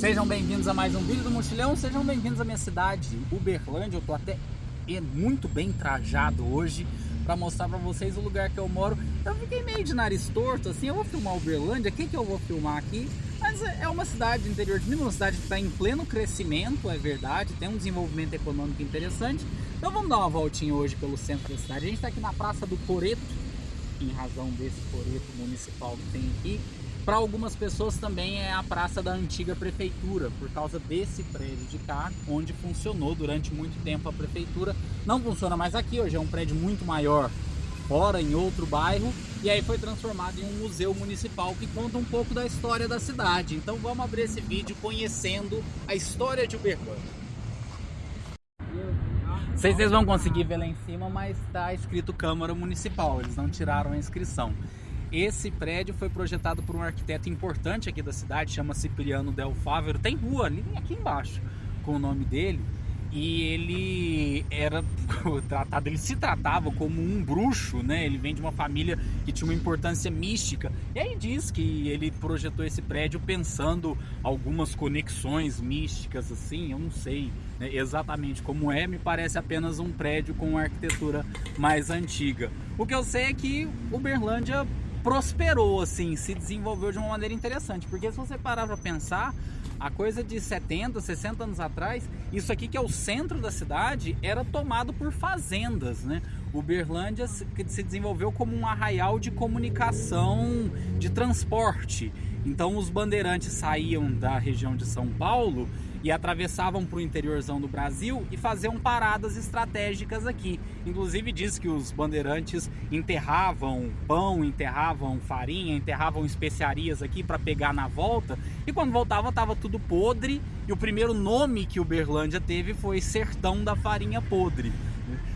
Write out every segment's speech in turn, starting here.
Sejam bem-vindos a mais um vídeo do Mochilão, sejam bem-vindos à minha cidade, Uberlândia. Eu tô até muito bem trajado hoje para mostrar para vocês o lugar que eu moro. Eu fiquei meio de nariz torto, assim, eu vou filmar Uberlândia, o que eu vou filmar aqui? Mas é uma cidade do interior de Minas, uma cidade que está em pleno crescimento, é verdade, tem um desenvolvimento econômico interessante. Então vamos dar uma voltinha hoje pelo centro da cidade. A gente está aqui na Praça do Coreto, em razão desse coreto municipal que tem aqui. Para algumas pessoas também é a praça da antiga prefeitura, por causa desse prédio de cá, onde funcionou durante muito tempo a prefeitura. Não funciona mais aqui, hoje é um prédio muito maior, fora, em outro bairro, e aí foi transformado em um museu municipal que conta um pouco da história da cidade. Então vamos abrir esse vídeo conhecendo a história de Uberlândia. Não sei se vocês vão conseguir ver lá em cima, mas está escrito Câmara Municipal, eles não tiraram a inscrição. Esse prédio foi projetado por um arquiteto importante aqui da cidade, chama Cipriano Del Fávero. Tem rua ali, aqui embaixo, com o nome dele. E ele era tratado, ele se tratava como um bruxo, né? Ele vem de uma família que tinha uma importância mística. E aí diz que ele projetou esse prédio pensando algumas conexões místicas, assim, eu não sei, né, exatamente como é, me parece apenas um prédio com uma arquitetura mais antiga. O que eu sei é que Uberlândia prosperou, assim, se desenvolveu de uma maneira interessante, porque se você parar para pensar, a coisa de 70, 60 anos atrás, isso aqui que é o centro da cidade era tomado por fazendas, né? Uberlândia se desenvolveu como um arraial de comunicação, de transporte. Então os bandeirantes saíam da região de São Paulo e atravessavam para o interiorzão do Brasil e faziam paradas estratégicas aqui. Inclusive diz que os bandeirantes enterravam pão, enterravam farinha, enterravam especiarias aqui para pegar na volta, e quando voltava estava tudo podre, e o primeiro nome que Uberlândia teve foi Sertão da Farinha Podre.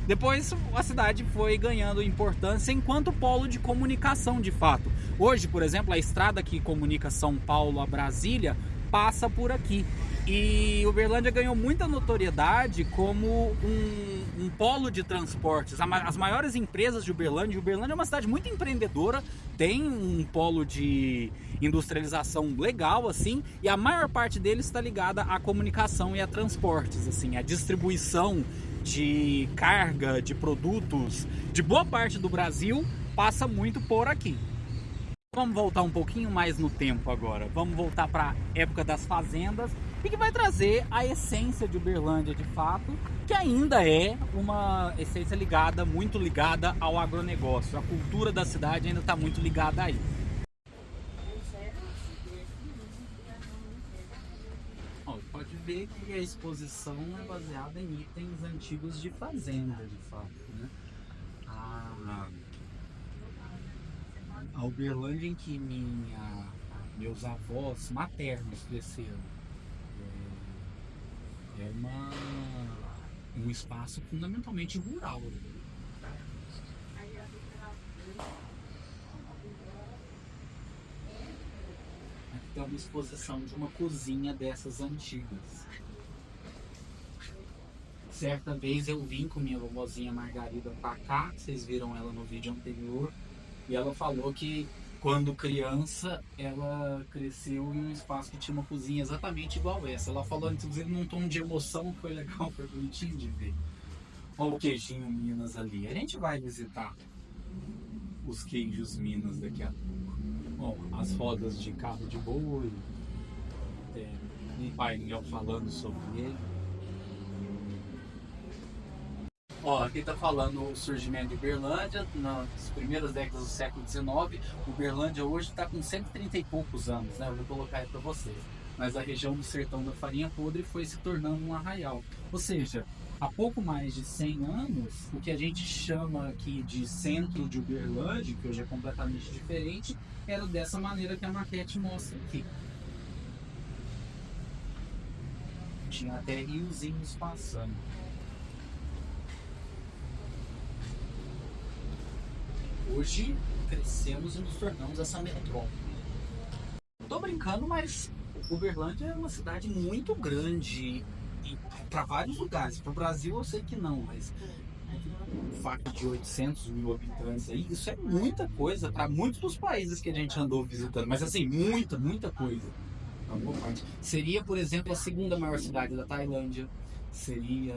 Depois a cidade foi ganhando importância enquanto polo de comunicação de fato. Hoje, por exemplo, a estrada que comunica São Paulo a Brasília passa por aqui. E Uberlândia ganhou muita notoriedade como um polo de transportes. As maiores empresas de Uberlândia é uma cidade muito empreendedora, tem um polo de industrialização legal, assim, e a maior parte deles está ligada à comunicação e a transportes, assim, a distribuição de carga, de produtos, de boa parte do Brasil passa muito por aqui. Vamos voltar um pouquinho mais no tempo agora. Vamos voltar para a época das fazendas e que vai trazer a essência de Uberlândia de fato, que ainda é uma essência muito ligada ao agronegócio. A cultura da cidade ainda está muito ligada aí. Ó, pode ver que a exposição é baseada em itens antigos de fazenda, de fato, né? A Uberlândia em que meus avós maternos cresceram é um espaço fundamentalmente rural. Aqui tem uma exposição de uma cozinha dessas antigas. Certa vez eu vim com minha vovozinha Margarida pra cá, vocês viram ela no vídeo anterior, e ela falou que quando criança ela cresceu em um espaço que tinha uma cozinha exatamente igual essa. Ela falou inclusive num tom de emoção que foi legal, foi bonitinho de ver. Olha o queijinho Minas ali. A gente vai visitar os queijos Minas daqui a pouco. Ó, as rodas de carro de boi, um painel falando sobre ele. Ó, aqui está falando o surgimento de Uberlândia nas primeiras décadas do século XIX. Uberlândia hoje está com 130 e poucos anos, né? Eu vou colocar aí para vocês. Mas a região do Sertão da Farinha Podre foi se tornando um arraial. Ou seja, há pouco mais de 100 anos, o que a gente chama aqui de centro de Uberlândia, que hoje é completamente diferente, era dessa maneira que a maquete mostra aqui. Tinha até riozinhos passando. Hoje crescemos e nos tornamos essa metrópole. Tô brincando, mas Uberlândia é uma cidade muito grande para vários lugares. Para o Brasil eu sei que não, mas o fato de 800 mil habitantes aí, isso é muita coisa para muitos dos países que a gente andou visitando. Mas assim, muita coisa. uma boa parte. Seria, por exemplo, a segunda maior cidade da Tailândia. Seria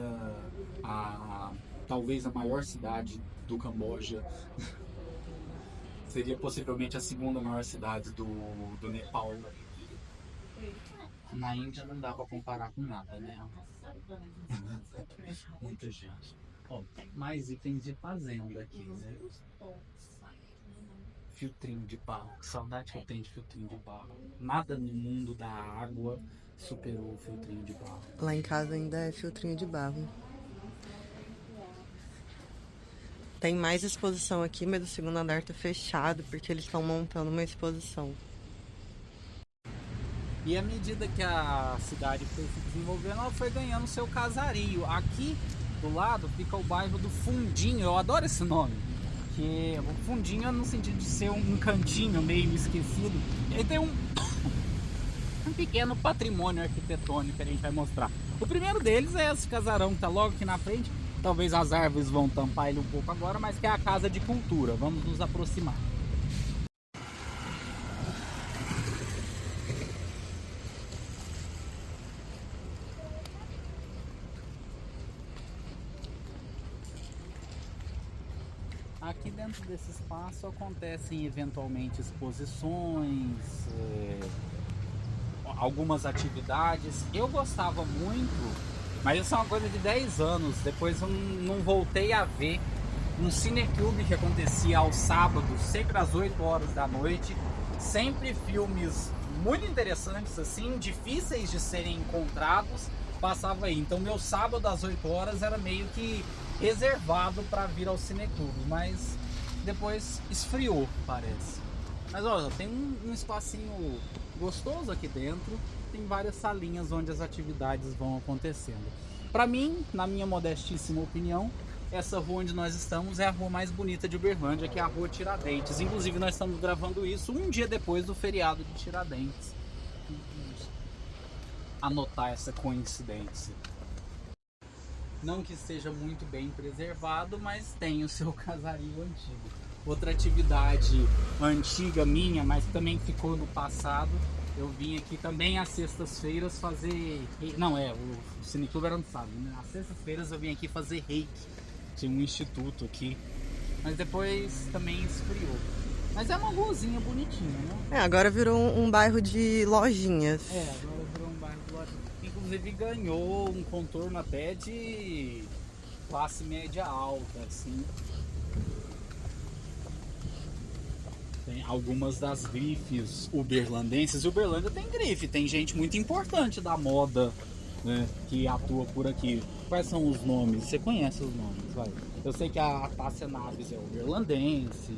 talvez a maior cidade do Camboja. Seria possivelmente a segunda maior cidade do Nepal. Na Índia não dá pra comparar com nada, né? Muita gente. Ó, mais itens de fazenda aqui, né? Filtrinho de barro. Que saudade que eu tenho de filtrinho de barro. Nada no mundo da água superou o filtrinho de barro. Lá em casa ainda é filtrinho de barro. Tem mais exposição aqui, mas o segundo andar tá fechado porque eles estão montando uma exposição. E à medida que a cidade foi se desenvolvendo, ela foi ganhando seu casario. Aqui do lado fica o bairro do Fundinho. Eu adoro esse nome. Que o Fundinho é no sentido de ser um cantinho meio esquecido. E aí tem um pequeno patrimônio arquitetônico que a gente vai mostrar. O primeiro deles é esse casarão que tá logo aqui na frente. Talvez as árvores vão tampar ele um pouco agora, mas que é a Casa de Cultura. Vamos nos aproximar. Aqui dentro desse espaço acontecem eventualmente exposições, algumas atividades. Eu gostava muito, mas isso é uma coisa de 10 anos. Depois eu não voltei a ver um cineclube que acontecia aos sábados, sempre às 8 horas da noite. Sempre filmes muito interessantes, assim, difíceis de serem encontrados, passava aí. Então meu sábado às 8 horas era meio que reservado para vir ao cineclube, mas depois esfriou, parece. Mas olha, tem um espacinho gostoso aqui dentro, tem várias salinhas onde as atividades vão acontecendo. Para mim, na minha modestíssima opinião, essa rua onde nós estamos é a rua mais bonita de Uberlândia, que é a Rua Tiradentes. Inclusive nós estamos gravando isso um dia depois do feriado de Tiradentes. Vamos anotar essa coincidência. Não que seja muito bem preservado, mas tem o seu casario antigo. Outra atividade antiga minha, mas também ficou no passado, eu vim aqui também às sextas-feiras fazer... Não, o cineclube era no sábado, né? Às sextas-feiras eu vim aqui fazer reiki. Tinha um instituto aqui, mas depois também esfriou. Mas é uma ruazinha bonitinha, né? Agora virou um bairro de lojinhas. Agora virou um bairro de lojinhas. Inclusive ganhou um contorno até de classe média alta, assim. Tem algumas das grifes uberlandenses. Uberlândia tem grife, tem gente muito importante da moda, né, que atua por aqui. Quais são os nomes? Você conhece os nomes, vai. Eu sei que a Tássia Naves é uberlandense,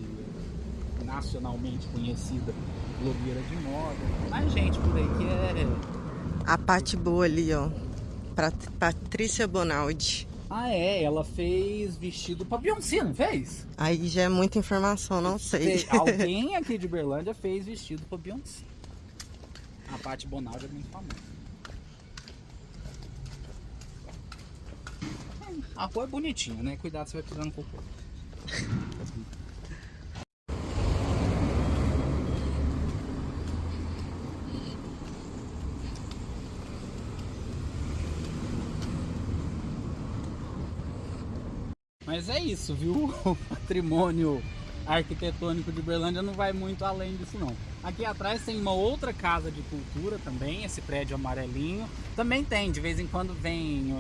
nacionalmente conhecida blogueira de moda. Mas gente por aí que é... A Pati boa ali, ó. Patrícia Bonaldi. Ela fez vestido pra Beyoncé, não fez? Aí já é muita informação, não sei. Alguém aqui de Uberlândia fez vestido pra Beyoncé. A Pati Bonaldi é muito famosa. A rua é bonitinha, né? Cuidado, você vai pisar no cocô. Mas é isso, viu? O patrimônio arquitetônico de Uberlândia não vai muito além disso, não. Aqui atrás tem uma outra casa de cultura também, esse prédio amarelinho. Também tem, de vez em quando vem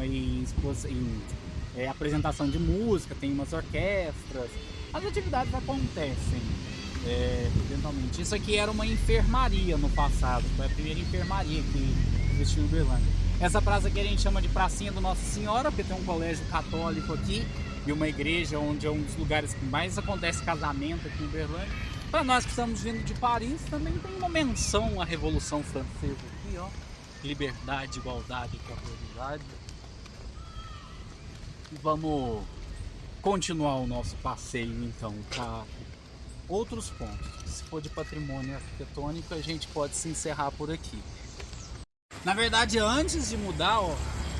em apresentação de música, tem umas orquestras. As atividades acontecem eventualmente. Isso aqui era uma enfermaria no passado, foi a primeira enfermaria que existiu em Uberlândia. Essa praça aqui a gente chama de Pracinha do Nossa Senhora, porque tem um colégio católico aqui e uma igreja onde é um dos lugares que mais acontece casamento aqui em Uberlândia. Para nós que estamos vindo de Paris, também tem uma menção à Revolução Francesa aqui, ó. Liberdade, igualdade, fraternidade. Vamos continuar o nosso passeio então para outros pontos. Se for de patrimônio arquitetônico, a gente pode se encerrar por aqui. Na verdade, antes de mudar, ó,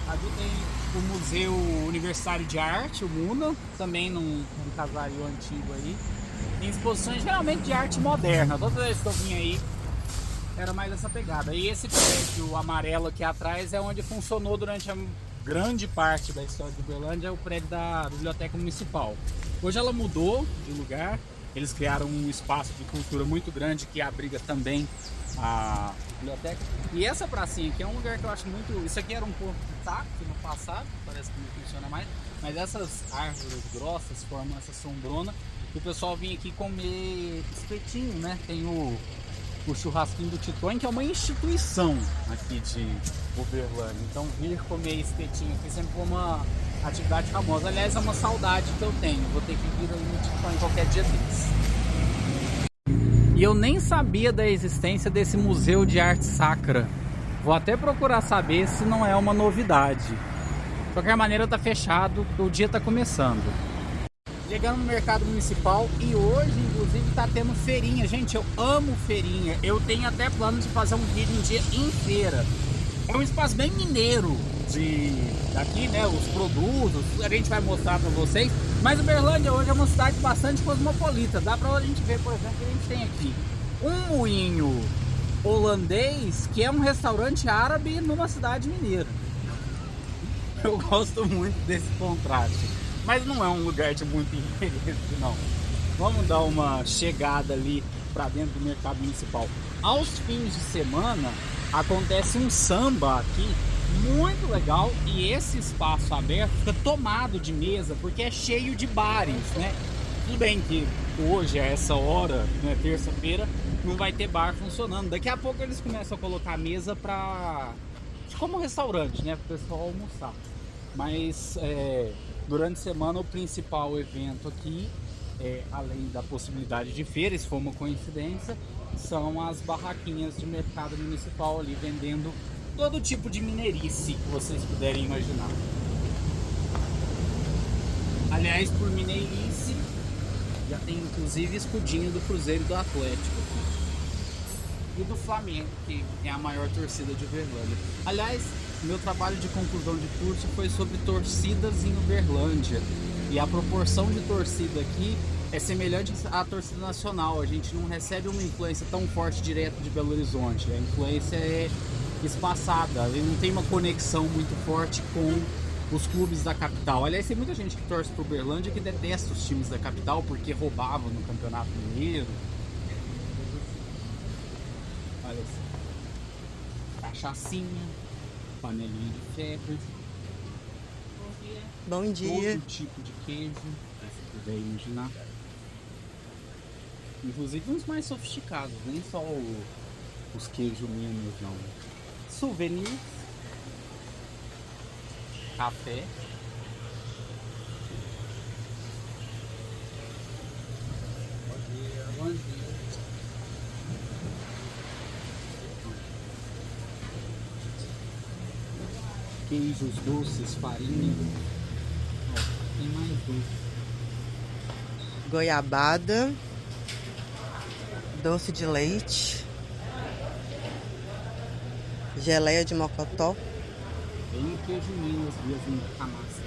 aqui tem o Museu Universitário de Arte, o MUNA, também num casario antigo aí. Tem exposições geralmente de arte moderna. Toda vez que eu vim aí, era mais essa pegada. E esse prédio amarelo aqui atrás é onde funcionou durante a grande parte da história de Uberlândia, é o prédio da Biblioteca Municipal. Hoje ela mudou de lugar, eles criaram um espaço de cultura muito grande que abriga também a biblioteca. E essa pracinha aqui é um lugar que eu acho muito... Isso aqui era um ponto de táxi no passado, parece que não funciona mais, mas essas árvores grossas formam essa sombrona e o pessoal vinha aqui comer espetinho, né? Tem o churrasquinho do Titões, que é uma instituição aqui de Uberlândia. Então vir comer espetinho aqui sempre foi uma atividade famosa. Aliás, é uma saudade que eu tenho. Vou ter que vir ali no Titões qualquer dia desses. E eu nem sabia da existência desse Museu de Arte Sacra. Vou até procurar saber se não é uma novidade. De qualquer maneira tá fechado, o dia tá começando. Chegando no mercado municipal e hoje, inclusive, tá tendo feirinha. Gente, eu amo feirinha. Eu tenho até plano de fazer um vídeo um dia em feira. É um espaço bem mineiro daqui, né? Os produtos, a gente vai mostrar pra vocês. Mas Uberlândia hoje é uma cidade bastante cosmopolita. Dá pra a gente ver, por exemplo, que a gente tem aqui um moinho holandês, que é um restaurante árabe numa cidade mineira. Eu gosto muito desse contraste. Mas não é um lugar de muito interesse, não. Vamos dar uma chegada ali para dentro do mercado municipal. Aos fins de semana acontece um samba aqui muito legal e esse espaço aberto fica tomado de mesa porque é cheio de bares, né? Tudo bem que hoje, a essa hora, né, terça-feira, não vai ter bar funcionando. Daqui a pouco eles começam a colocar mesa como restaurante, né? Para o pessoal almoçar. Mas durante a semana o principal evento aqui, além da possibilidade de feira, se for uma coincidência, são as barraquinhas de mercado municipal ali vendendo todo tipo de mineirice que vocês puderem imaginar. Aliás, por mineirice, já tem inclusive escudinho do Cruzeiro e do Atlético e do Flamengo, que é a maior torcida de Uberlândia. Aliás, meu trabalho de conclusão de curso foi sobre torcidas em Uberlândia e a proporção de torcida aqui é semelhante à torcida nacional. A gente não recebe uma influência tão forte direto de Belo Horizonte, a influência é espaçada, não tem uma conexão muito forte com os clubes da capital. Aliás, tem muita gente que torce para Uberlândia que detesta os times da capital porque roubavam no Campeonato Mineiro. Olha assim, cachaçinha, panelinha de ferro. Bom dia. Todo tipo de queijo, se puder imaginar. Inclusive uns mais sofisticados, nem só os queijos mínimos não. Souvenirs, café, bom dia. Queijos doces, farinha. Tem mais doce. Goiabada, doce de leite, geleia de mocotó. Tem queijo Minas mesmo, canastra.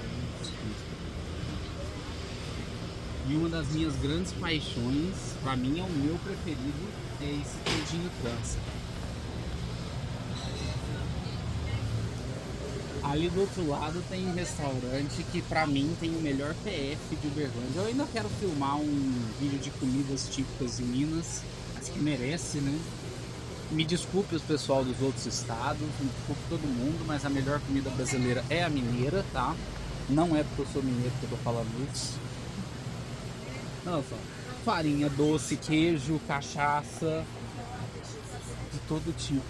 E uma das minhas grandes paixões, pra mim é o meu preferido, é esse queijinho trança. Ali do outro lado tem um restaurante que pra mim tem o melhor PF de Uberlândia. Eu ainda quero filmar um vídeo de comidas típicas de Minas, acho que merece, né? Me desculpe os pessoal dos outros estados, me desculpe todo mundo, mas a melhor comida brasileira é a mineira, tá? Não é porque eu sou mineiro que eu tô falando isso. Não, só farinha, doce, queijo, cachaça, de todo tipo.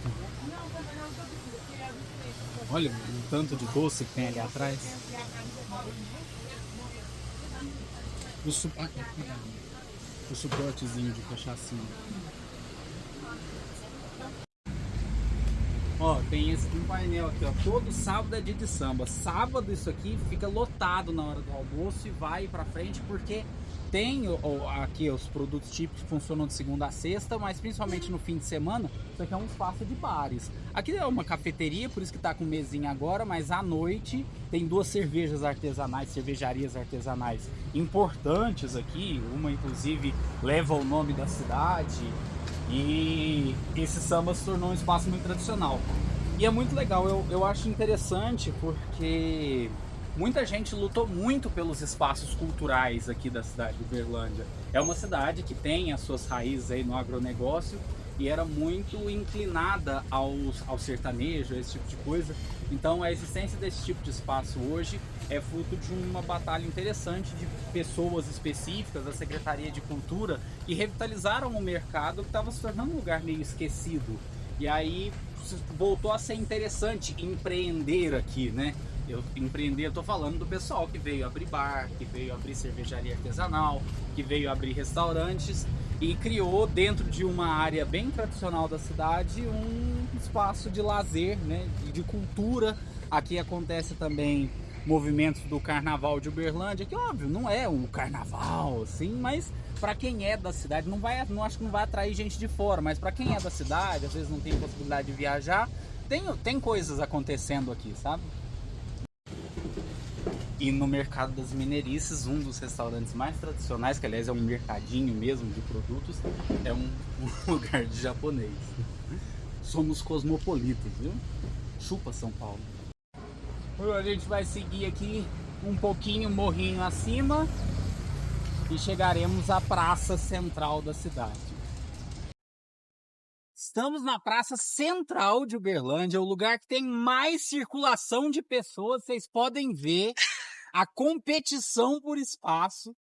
Olha o tanto de doce que tem ali atrás. O suportezinho de cachaçinha. Ó, tem um painel aqui, ó. Todo sábado é dia de samba. Sábado isso aqui fica lotado na hora do almoço e vai pra frente porque tem aqui os produtos típicos que funcionam de segunda a sexta, mas principalmente no fim de semana, isso aqui é um espaço de bares. Aqui é uma cafeteria, por isso que tá com mesinha agora, mas à noite tem duas cervejarias artesanais importantes aqui. Uma inclusive leva o nome da cidade. E esse samba se tornou um espaço muito tradicional. E é muito legal, eu acho interessante porque muita gente lutou muito pelos espaços culturais aqui da cidade de Uberlândia. É uma cidade que tem as suas raízes aí no agronegócio e era muito inclinada ao sertanejo, a esse tipo de coisa. Então a existência desse tipo de espaço hoje é fruto de uma batalha interessante de pessoas específicas, da Secretaria de Cultura, que revitalizaram o mercado que estava se tornando um lugar meio esquecido. E aí voltou a ser interessante empreender aqui, né? Eu tô falando do pessoal que veio abrir bar, que veio abrir cervejaria artesanal, que veio abrir restaurantes e criou dentro de uma área bem tradicional da cidade um espaço de lazer, né? De cultura. Aqui acontece também movimentos do Carnaval de Uberlândia, que óbvio não é um carnaval assim, mas para quem é da cidade não acho que não vai atrair gente de fora, mas para quem é da cidade, às vezes não tem possibilidade de viajar, tem coisas acontecendo aqui, sabe? E no Mercado das Mineirices, um dos restaurantes mais tradicionais, que aliás é um mercadinho mesmo de produtos, é um lugar de japonês. Somos cosmopolitas, viu? Chupa São Paulo. A gente vai seguir aqui um pouquinho morrinho acima e chegaremos à praça central da cidade. Estamos na praça central de Uberlândia, o lugar que tem mais circulação de pessoas. Vocês podem ver a competição por espaço.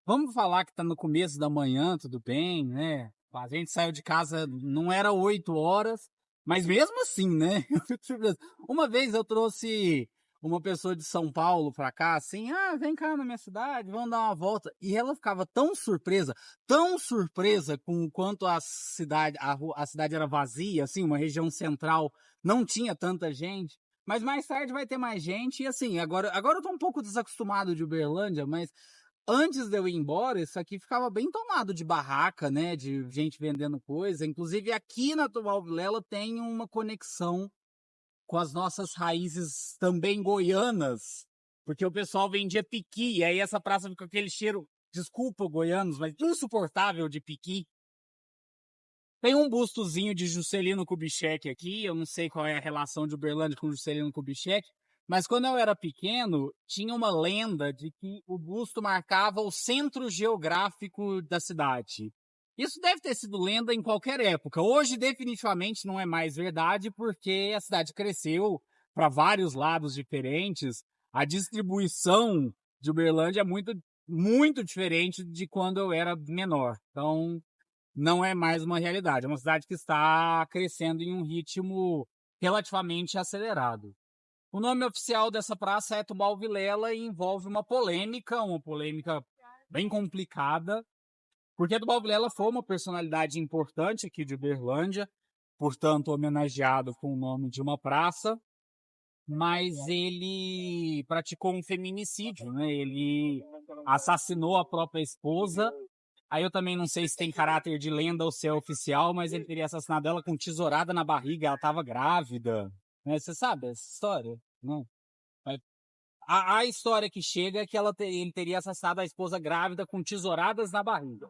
Vamos falar que está no começo da manhã, tudo bem, né? A gente saiu de casa, não era 8 horas, mas mesmo assim, né? Uma vez eu trouxe uma pessoa de São Paulo para cá, assim, vem cá na minha cidade, vamos dar uma volta. E ela ficava tão surpresa com o quanto a cidade era vazia, assim, uma região central não tinha tanta gente. Mas mais tarde vai ter mais gente, e assim, agora eu tô um pouco desacostumado de Uberlândia, mas antes de eu ir embora, isso aqui ficava bem tomado de barraca, né? De gente vendendo coisa. Inclusive aqui na Tubal Vilela tem uma conexão com as nossas raízes também goianas, porque o pessoal vendia piqui, e aí essa praça fica com aquele cheiro, desculpa goianos, mas insuportável de piqui. Tem um bustozinho de Juscelino Kubitschek aqui, eu não sei qual é a relação de Uberlândia com Juscelino Kubitschek, mas quando eu era pequeno, tinha uma lenda de que o busto marcava o centro geográfico da cidade. Isso deve ter sido lenda em qualquer época. Hoje, definitivamente, não é mais verdade, porque a cidade cresceu para vários lados diferentes. A distribuição de Uberlândia é muito diferente de quando eu era menor. Então, não é mais uma realidade. É uma cidade que está crescendo em um ritmo relativamente acelerado. O nome oficial dessa praça é Tubal Vilela e envolve uma polêmica bem complicada, porque Tubal Vilela foi uma personalidade importante aqui de Uberlândia, portanto homenageado com o nome de uma praça, mas ele praticou um feminicídio, né? Ele assassinou a própria esposa. Aí eu também não sei se tem caráter de lenda ou se é oficial, mas ele teria assassinado ela com tesourada na barriga, ela estava grávida. Né? Você sabe essa história? Não. A história que chega é que ele teria assassinado a esposa grávida com tesouradas na barriga.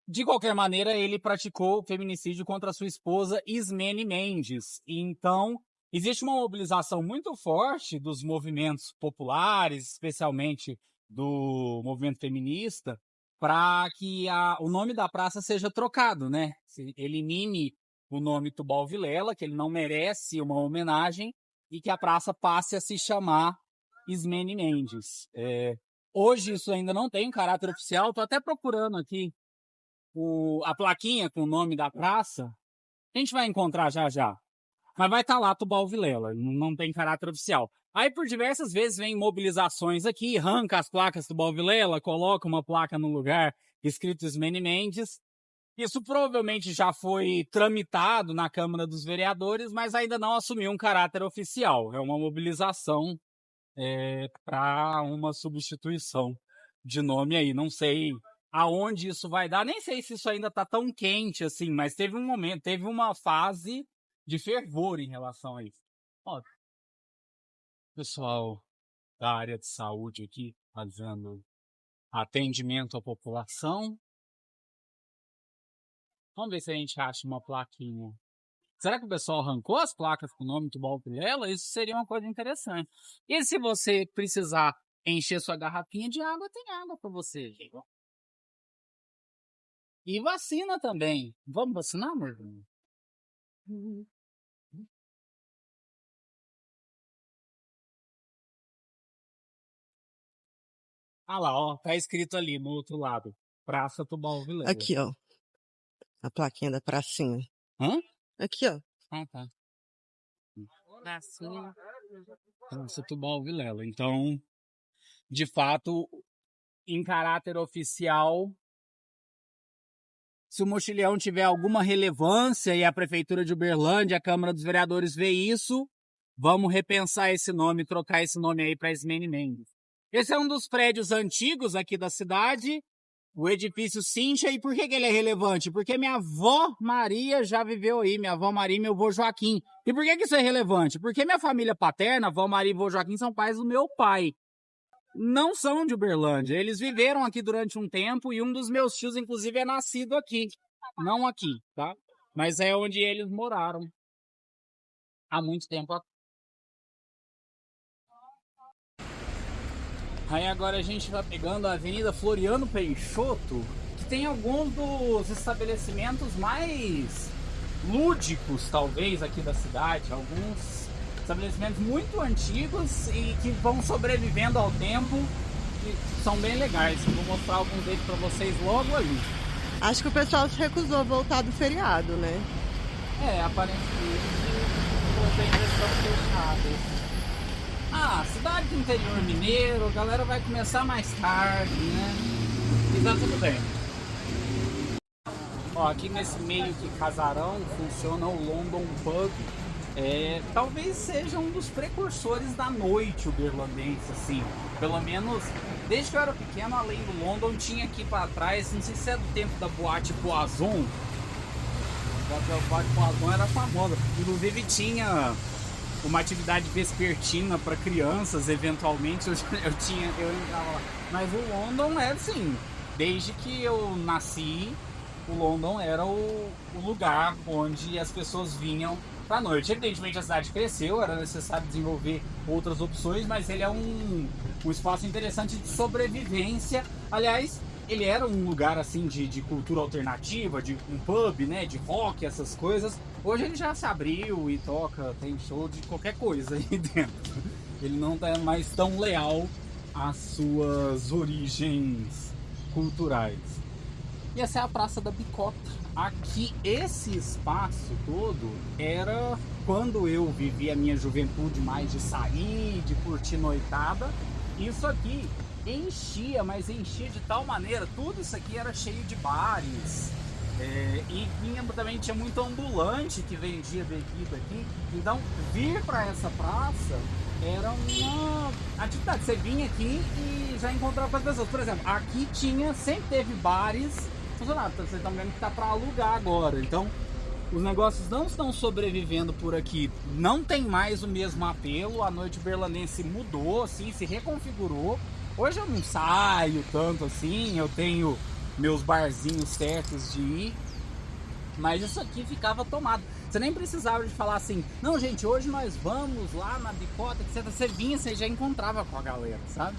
De qualquer maneira, ele praticou feminicídio contra sua esposa Ismene Mendes. Então, existe uma mobilização muito forte dos movimentos populares, especialmente do movimento feminista, para que o nome da praça seja trocado, né? Se elimine o nome Tubal Vilela, que ele não merece uma homenagem, e que a praça passe a se chamar Ismene Mendes. Hoje isso ainda não tem caráter oficial, estou até procurando aqui a plaquinha com o nome da praça, a gente vai encontrar já já. Mas vai estar lá Tubal Vilela, não tem caráter oficial. Aí por diversas vezes vem mobilizações aqui, arranca as placas Tubal Vilela, coloca uma placa no lugar escrito Ismene Mendes. Isso provavelmente já foi tramitado na Câmara dos Vereadores, mas ainda não assumiu um caráter oficial. É uma mobilização para uma substituição de nome aí. Não sei aonde isso vai dar, nem sei se isso ainda está tão quente assim, mas teve um momento, teve uma fase de fervor em relação a isso. Ó, pessoal da área de saúde aqui fazendo atendimento à população. Vamos ver se a gente acha uma plaquinha. Será que o pessoal arrancou as placas com o nome Tubal Vilela? Isso seria uma coisa interessante. E se você precisar encher sua garrafinha de água, tem água para você. E vacina também. Vamos vacinar, meu irmão? Ah lá, ó, tá escrito ali no outro lado. Praça Tubal Vilela. Aqui, ó. A plaquinha da pracinha. Hã? Aqui, ó. Ah, tá. Pracinha. Praça Tubal Vilela. Então, de fato, em caráter oficial, se o Mochilhão tiver alguma relevância e a Prefeitura de Uberlândia, a Câmara dos Vereadores vê isso, vamos repensar esse nome, trocar esse nome aí para Ismene Mendes. Esse é um dos prédios antigos aqui da cidade, o edifício Cíntia. E por que ele é relevante? Porque minha avó Maria já viveu aí, minha avó Maria e meu avô Joaquim. E por que isso é relevante? Porque minha família paterna, avó Maria e avô Joaquim, são pais do meu pai. Não são de Uberlândia, eles viveram aqui durante um tempo e um dos meus tios, inclusive, é nascido aqui. Não aqui, tá? Mas é onde eles moraram há muito tempo. Aí agora a gente vai pegando a Avenida Floriano Peixoto, que tem alguns dos estabelecimentos mais lúdicos, talvez, aqui da cidade. Alguns estabelecimentos muito antigos e que vão sobrevivendo ao tempo e são bem legais. Eu vou mostrar alguns deles para vocês logo ali. Acho que o pessoal se recusou a voltar do feriado, né? É, aparentemente, tem questão fechada. Ah, cidade do interior mineiro, a galera vai começar mais tarde, né? E tá tudo bem. Ó, aqui nesse meio que casarão funciona o London Pub. Talvez seja um dos precursores da noite uberlandense, assim. Pelo menos, desde que eu era pequeno, além do London, tinha aqui pra trás, não sei se é do tempo da Boate Poison. A Boate Poison era famosa. Inclusive tinha uma atividade vespertina para crianças, eventualmente eu entrava lá. Mas o London era assim, desde que eu nasci, o London era o lugar onde as pessoas vinham pra noite. Evidentemente a cidade cresceu, era necessário desenvolver outras opções, mas ele é um espaço interessante de sobrevivência. Aliás, ele era um lugar assim de cultura alternativa, de um pub, né, de rock, essas coisas. Hoje ele já se abriu e toca, tem show de qualquer coisa aí dentro. Ele não tá mais tão leal às suas origens culturais. E essa é a Praça da Bicota. Aqui, esse espaço todo era quando eu vivi a minha juventude mais de sair, de curtir noitada. Isso aqui enchia, mas enchia de tal maneira, tudo isso aqui era cheio de bares. E também tinha muito ambulante que vendia bebida aqui. Então, vir para essa praça era uma atividade. Você vinha aqui e já encontrava as pessoas. Por exemplo, aqui sempre teve bares funcionados. Vocês estão vendo que tá para alugar agora. Então, os negócios não estão sobrevivendo por aqui. Não tem mais o mesmo apelo. A noite berlanense mudou, assim, se reconfigurou. Hoje eu não saio tanto assim. Eu tenho meus barzinhos certos de ir, mas isso aqui ficava tomado. Você nem precisava de falar assim, não gente, hoje nós vamos lá na Bicota, etc. Você vinha, você já encontrava com a galera, sabe?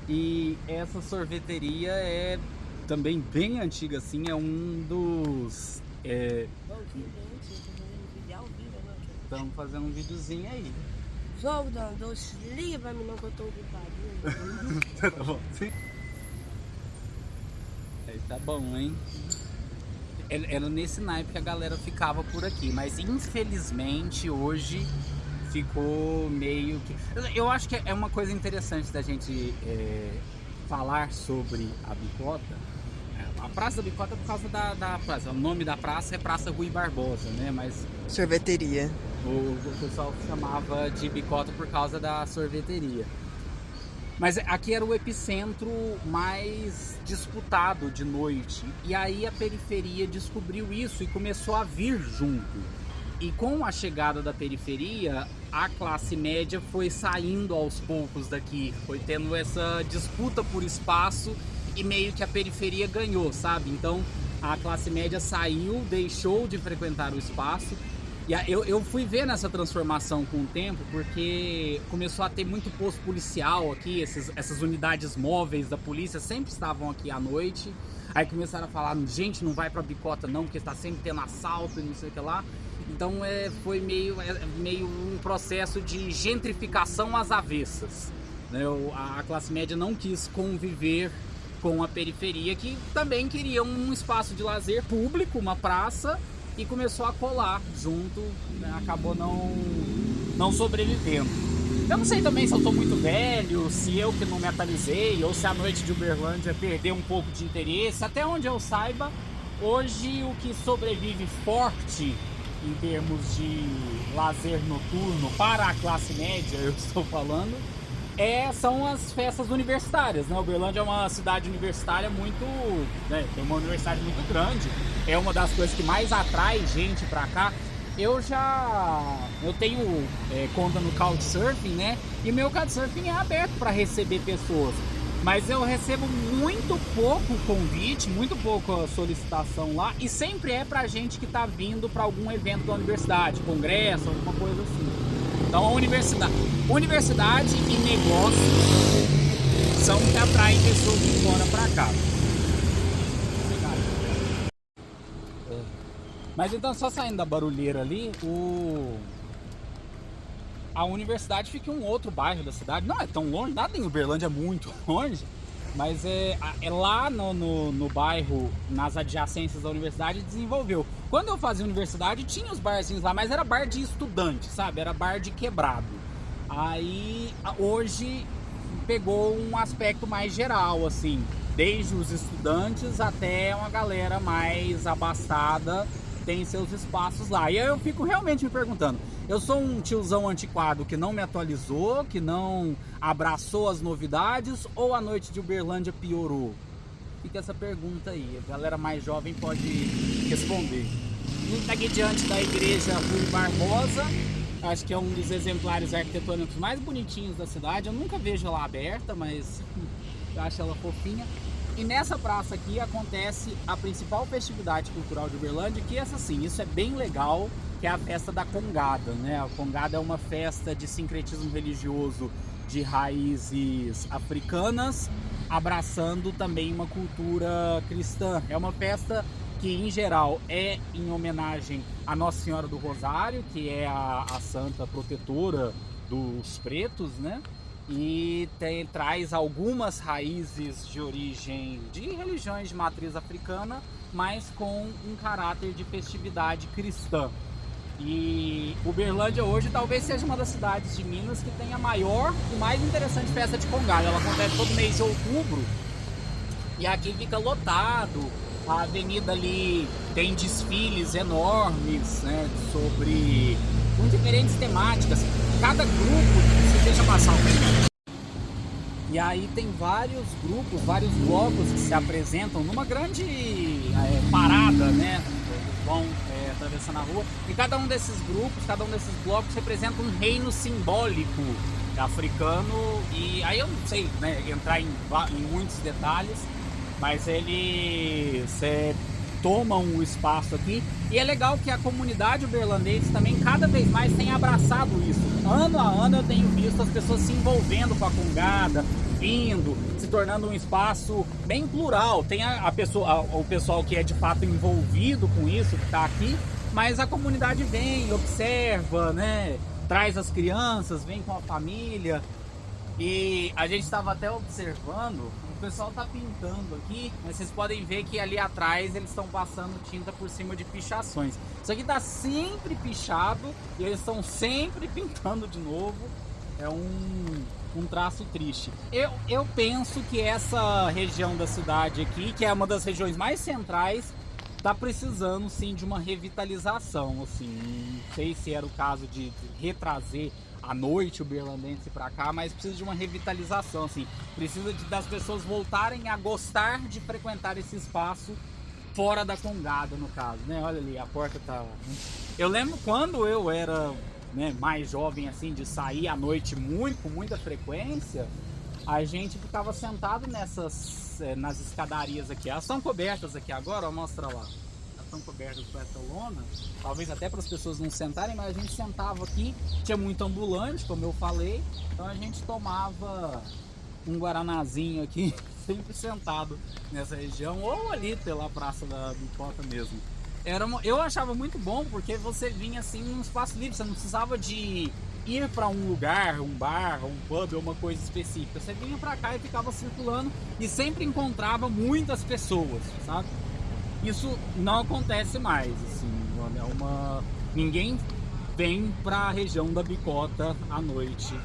E essa sorveteria é também bem antiga, assim, é um dos... Estamos fazendo um videozinho aí. Jogo da doce, liga pra mim não que eu tô ocupado. Tá bom, sim. Tá bom, hein? Era nesse naipe que a galera ficava por aqui, mas infelizmente hoje ficou meio que... Eu acho que é uma coisa interessante da gente falar sobre a Bicota. A Praça da Bicota é por causa da praça. O nome da praça é Praça Rui Barbosa, né? Mas sorveteria. O pessoal chamava de Bicota por causa da sorveteria. Mas aqui era o epicentro mais disputado de noite. E aí a periferia descobriu isso e começou a vir junto. E com a chegada da periferia, a classe média foi saindo aos poucos daqui. Foi tendo essa disputa por espaço e meio que a periferia ganhou, sabe? Então a classe média saiu, deixou de frequentar o espaço. E eu fui ver nessa transformação com o tempo, porque começou a ter muito posto policial aqui, essas unidades móveis da polícia sempre estavam aqui à noite. Aí começaram a falar, gente, não vai pra Bicota não, porque está sempre tendo assalto e não sei o que lá. Então foi meio um processo de gentrificação às avessas, né? A classe média não quis conviver com a periferia, que também queria um espaço de lazer público, uma praça, e começou a colar junto, né? Acabou não sobrevivendo. Eu não sei também se eu tô muito velho, se eu que não me atualizei, ou se a noite de Uberlândia perdeu um pouco de interesse. Até onde eu saiba, hoje o que sobrevive forte em termos de lazer noturno para a classe média, eu estou falando, são as festas universitárias, né? Uberlândia é uma cidade universitária muito, né, tem uma universidade muito grande, é uma das coisas que mais atrai gente pra cá. Eu tenho conta no Couchsurfing, né? E meu Couchsurfing é aberto para receber pessoas, mas eu recebo muito pouco convite, muito pouca solicitação lá, e sempre é pra gente que tá vindo para algum evento da universidade, congresso, alguma coisa assim. Então a universidade e negócios são que atraem pessoas de fora para cá. Mas então, só saindo da barulheira ali, a universidade fica em um outro bairro da cidade. Não é tão longe, nada em Uberlândia é muito longe, mas é lá no bairro, nas adjacências da universidade, desenvolveu. Quando eu fazia universidade, tinha os barzinhos lá, mas era bar de estudante, sabe? Era bar de quebrado. Aí, hoje, pegou um aspecto mais geral, assim, desde os estudantes até uma galera mais abastada, tem seus espaços lá. E aí eu fico realmente me perguntando, eu sou um tiozão antiquado que não me atualizou, que não abraçou as novidades, ou a noite de Uberlândia piorou? Fica essa pergunta aí, a galera mais jovem pode responder. Aqui diante da igreja Rui Barbosa, acho que é um dos exemplares arquitetônicos mais bonitinhos da cidade. Eu nunca vejo ela aberta, mas eu acho ela fofinha. E nessa praça aqui acontece a principal festividade cultural de Uberlândia, que isso é bem legal, que é a festa da Congada, né? A Congada é uma festa de sincretismo religioso de raízes africanas, abraçando também uma cultura cristã. É uma festa que, em geral, é em homenagem a Nossa Senhora do Rosário, que é a santa protetora dos pretos, né? E traz algumas raízes de origem de religiões de matriz africana, mas com um caráter de festividade cristã. E Uberlândia hoje talvez seja uma das cidades de Minas que tem a maior e mais interessante festa de Congada. Ela acontece todo mês de outubro e aqui fica lotado. A avenida ali tem desfiles enormes, né, com diferentes temáticas. Cada grupo, você deixa passar o primeiro. E aí tem vários grupos, vários blocos que se apresentam numa grande parada, né? Eles vão atravessando a rua. E cada um desses grupos, cada um desses blocos representa um reino simbólico africano. E aí eu não sei, né, entrar em muitos detalhes, mas eles tomam o espaço aqui. E é legal que a comunidade uberlandense também cada vez mais tem abraçado isso. Ano a ano eu tenho visto as pessoas se envolvendo com a Congada, vindo, se tornando um espaço bem plural. Tem o pessoal que é de fato envolvido com isso, que está aqui, mas a comunidade vem, observa, né? Traz as crianças, vem com a família. E a gente estava até observando, o pessoal tá pintando aqui, mas vocês podem ver que ali atrás eles estão passando tinta por cima de pichações. Isso aqui tá sempre pichado e eles estão sempre pintando de novo. É um traço triste. Eu penso que essa região da cidade aqui, que é uma das regiões mais centrais, tá precisando sim de uma revitalização, assim. Não sei se era o caso de retrazer a noite uberlandense para cá, mas precisa de uma revitalização, assim. Precisa das pessoas voltarem a gostar de frequentar esse espaço fora da Congada, no caso, né? Olha ali, a porta tá... Eu lembro quando eu era, né, mais jovem, assim, de sair à noite com muita frequência, a gente ficava sentado nessas nas escadarias aqui. Elas estão cobertas aqui agora, ó, mostra lá. Elas estão cobertas com essa lona, talvez até para as pessoas não sentarem, mas a gente sentava aqui, tinha muito ambulante, como eu falei, então a gente tomava um guaranazinho aqui, sempre sentado nessa região, ou ali pela Praça da Bicota mesmo. Eu achava muito bom, porque você vinha assim num espaço livre, você não precisava de ir para um lugar, um bar, um pub ou uma coisa específica. Você vinha para cá e ficava circulando e sempre encontrava muitas pessoas, sabe? Isso não acontece mais, assim, ninguém vem para a região da Bicota à noite.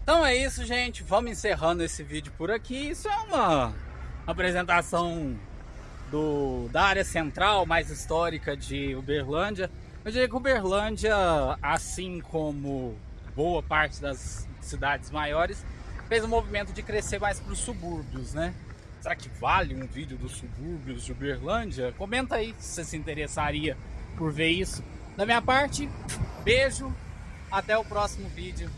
Então é isso, gente, vamos encerrando esse vídeo por aqui. Isso é uma apresentação da área central, mais histórica de Uberlândia. Eu diria que Uberlândia, assim como boa parte das cidades maiores, fez um movimento de crescer mais para os subúrbios, né? Será que vale um vídeo dos subúrbios de Uberlândia? Comenta aí se você se interessaria por ver isso. Da minha parte, beijo, até o próximo vídeo.